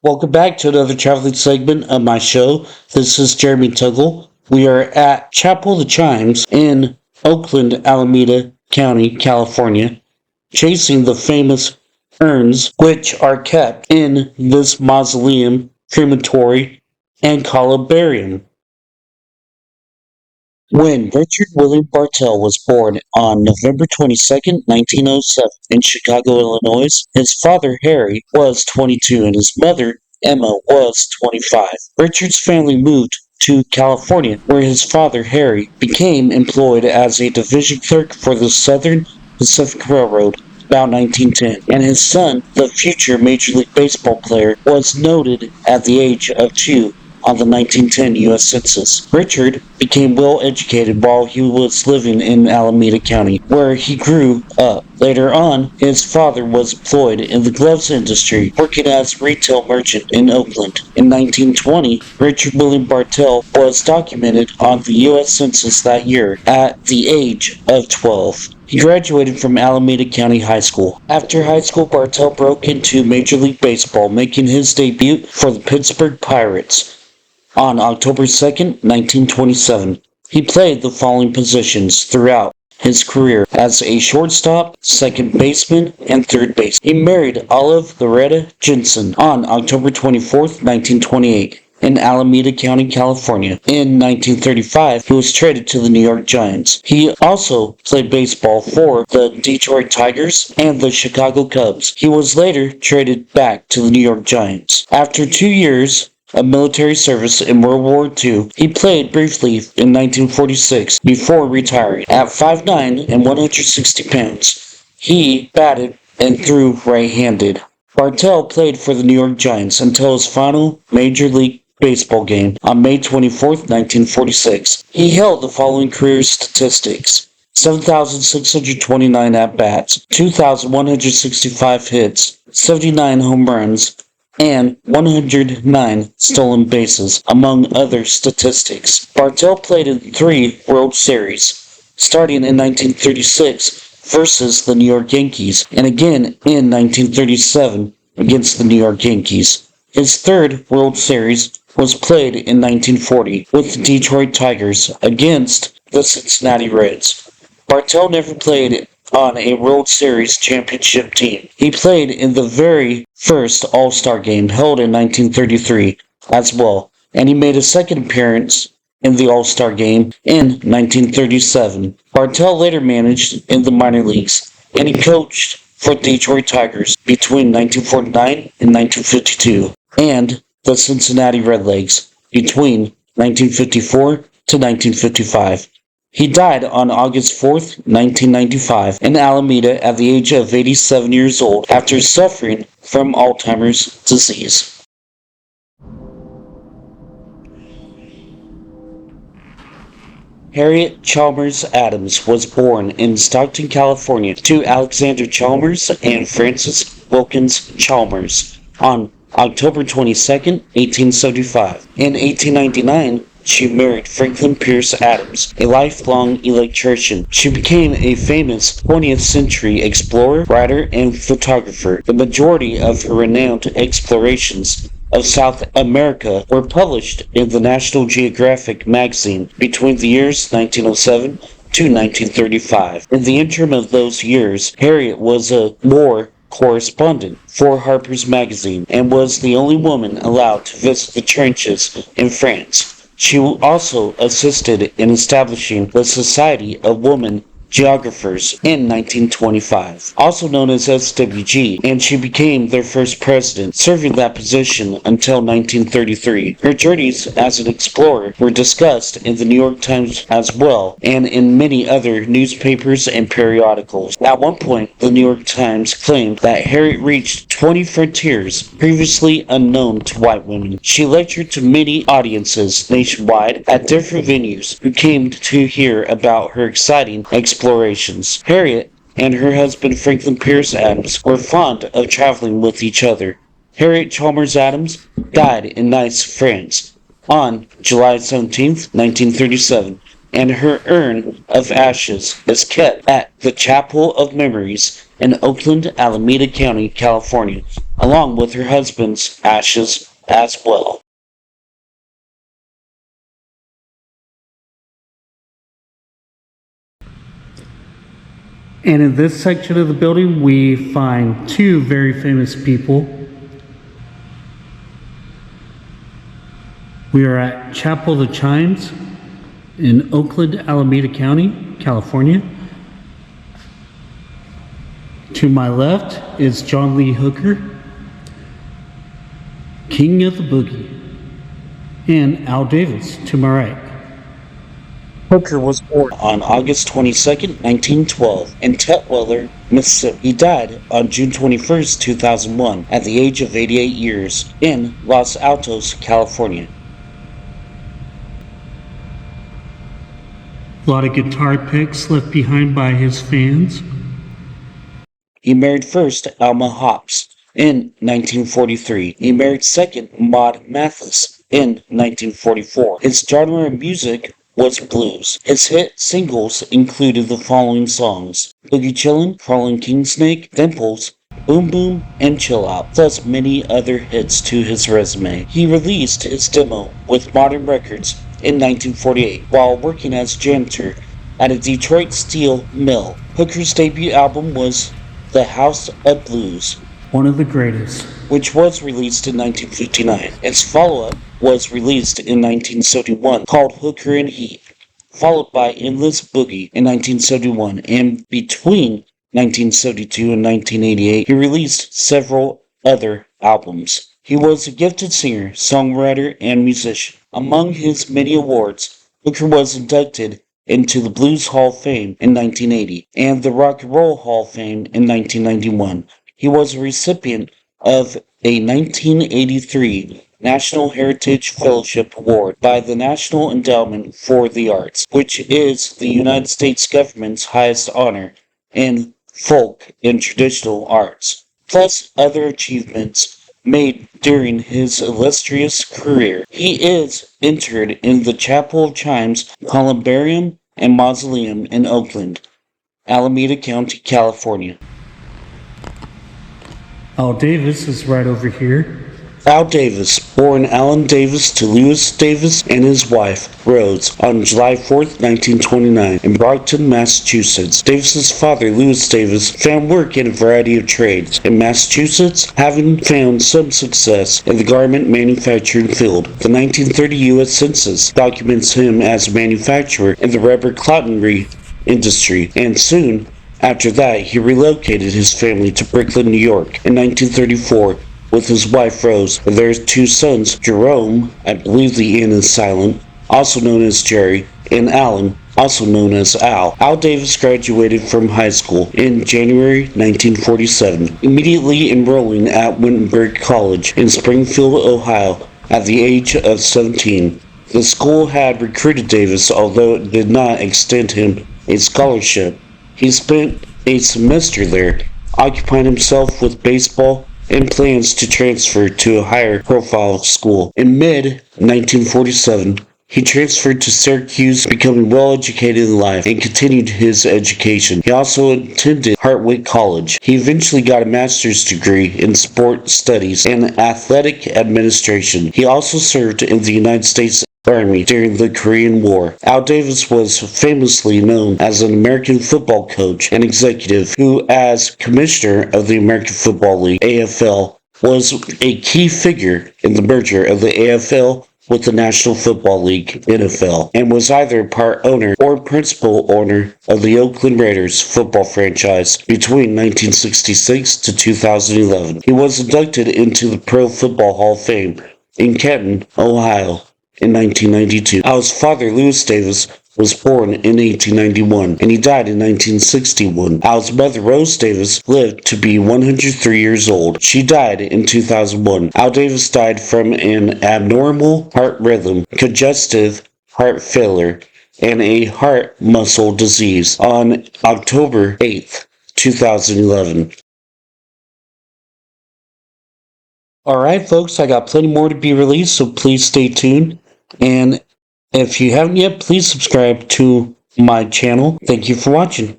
Welcome back to another traveling segment of my show. This is Jeremy Tuggle. We are at Chapel the Chimes in Oakland, Alameda County, California, chasing the famous urns which are kept in this mausoleum, crematory, and columbarium. When Richard William Bartel was born on November 22nd, 1907, in Chicago, Illinois, his father Harry was 22 and his mother Emma was 25. Richard's family moved to California, where his father Harry became employed as a division clerk for the Southern Pacific Railroad about 1910, and his son, the future Major League Baseball player, was noted at the age of 2 on the 1910 U.S. Census. Richard became well educated while he was living in Alameda County, where he grew up. Later on, his father was employed in the gloves industry, working as a retail merchant in Oakland. In 1920, Richard William Bartel was documented on the U.S. Census that year at the age of 12. He graduated from Alameda County High School. After high school, Bartel broke into Major League Baseball, making his debut for the Pittsburgh Pirates on October 2nd, 1927. He played the following positions throughout his career as a shortstop, second baseman, and third base. He married Olive Loretta Jensen on October 24th, 1928 in Alameda County, California. In 1935, he was traded to the New York Giants. He also played baseball for the Detroit Tigers and the Chicago Cubs. He was later traded back to the New York Giants. After 2 years of military service in World War II, he played briefly in 1946 before retiring. At 5'9" and 160 pounds, he batted and threw right-handed. Bartel played for the New York Giants until his final Major League Baseball game on May 24th, 1946. He held the following career statistics: 7,629 at-bats, 2,165 hits, 79 home runs, and 109 stolen bases, among other statistics. Bartel played in 3 World Series, starting in 1936 versus the New York Yankees, and again in 1937 against the New York Yankees. His third World Series was played in 1940 with the Detroit Tigers against the Cincinnati Reds. Bartel never played on a World Series championship team. He played in the very first All-Star game held in 1933 as well, and he made a second appearance in the All-Star game in 1937. Bartel later managed in the minor leagues, and he coached for the Detroit Tigers between 1949 and 1952, and the Cincinnati Redlegs between 1954 to 1955. He died on August 4th, 1995, in Alameda at the age of 87 years old after suffering from Alzheimer's disease. Harriet Chalmers Adams was born in Stockton, California, to Alexander Chalmers and Frances Wilkins Chalmers on October 22nd, 1875. In 1899, she married Franklin Pierce Adams, a lifelong electrician. She became a famous 20th century explorer, writer, and photographer. The majority of her renowned explorations of South America were published in the National Geographic magazine between the years 1907 to 1935. In the interim of those years, Harriet was a war correspondent for Harper's Magazine and was the only woman allowed to visit the trenches in France. She also assisted in establishing the Society of Women Geographers in 1925, also known as SWG, and she became their first president, serving that position until 1933. Her journeys as an explorer were discussed in the New York Times as well, and in many other newspapers and periodicals. At one point, the New York Times claimed that Harriet reached 20 frontiers previously unknown to white women. She lectured to many audiences nationwide at different venues who came to hear about her exciting explorations. Harriet and her husband Franklin Pierce Adams were fond of traveling with each other. Harriet Chalmers Adams died in Nice, France on July 17, 1937, and her urn of ashes is kept at the Chapel of Memories in Oakland, Alameda County, California. along with her husband's ashes as well. And in this section of the building, we find two very famous people. We are at Chapel of the Chimes in Oakland, Alameda County, California. To my left is John Lee Hooker, King of the Boogie, and Al Davis to my right. Hooker was born on August 22, 1912, in Tutwiler, Mississippi. He died on June 21, 2001, at the age of 88 years, in Los Altos, California. A lot of guitar picks left behind by his fans. He married first Alma Hobbs in 1943. He married second Maud Mathis in 1944. His genre of music was blues. His hit singles included the following songs: Boogie Chillin', Crawlin' King Snake, Dimples, Boom Boom, and Chill Out, plus many other hits to his resume. He released his demo with Modern Records in 1948 while working as janitor at a Detroit steel mill. Hooker's debut album was The House of Blues, one of the greatest, which was released in 1959. Its follow-up was released in 1971 called Hooker and Heat, followed by Endless Boogie in 1971, and between 1972 and 1988 he released several other albums. He was a gifted singer, songwriter, and musician. Among his many awards, Hooker was inducted into the Blues Hall of Fame in 1980 and the Rock and Roll Hall of Fame in 1991. He was a recipient of a 1983 National Heritage Fellowship Award by the National Endowment for the Arts, which is the United States government's highest honor in folk and traditional arts, plus other achievements made during his illustrious career. He is interred in the Chapel of Chimes Columbarium and Mausoleum in Oakland, Alameda County, California. Al Davis is right over here. Al Davis, born Alan Davis to Lewis Davis and his wife, Rose, on July 4, 1929, in Brockton, Massachusetts. Davis's father, Lewis Davis, found work in a variety of trades in Massachusetts, having found some success in the garment manufacturing field. The 1930 U.S. Census documents him as a manufacturer in the rubber cottonry industry, and soon after that he relocated his family to Brooklyn, New York in 1934. With his wife Rose, and their two sons, Jerome, I believe the N is silent, also known as Jerry, and Alan, also known as Al. Al Davis graduated from high school in January 1947, immediately enrolling at Wittenberg College in Springfield, Ohio, at the age of 17. The school had recruited Davis, although it did not extend him a scholarship. He spent a semester there, occupying himself with baseball and plans to transfer to a higher profile school. In mid-1947, he transferred to Syracuse, becoming well educated in life, and continued his education. He also attended Hartwick College. He eventually got a master's degree in sport studies and athletic administration. He also served in the United States Army during the Korean War. Al Davis was famously known as an American football coach and executive who, as commissioner of the American Football League, AFL, was a key figure in the merger of the AFL with the National Football League, NFL, and was either part owner or principal owner of the Oakland Raiders football franchise between 1966 to 2011. He was inducted into the Pro Football Hall of Fame in Canton, Ohio, in 1992. Al's father, Lewis Davis, was born in 1891, and he died in 1961. Al's mother, Rose Davis, lived to be 103 years old. She died in 2001. Al Davis died from an abnormal heart rhythm, congestive heart failure, and a heart muscle disease on October 8th, 2011. Alright folks, I got plenty more to be released, so please stay tuned. And if you haven't yet, please subscribe to my channel. Thank you for watching.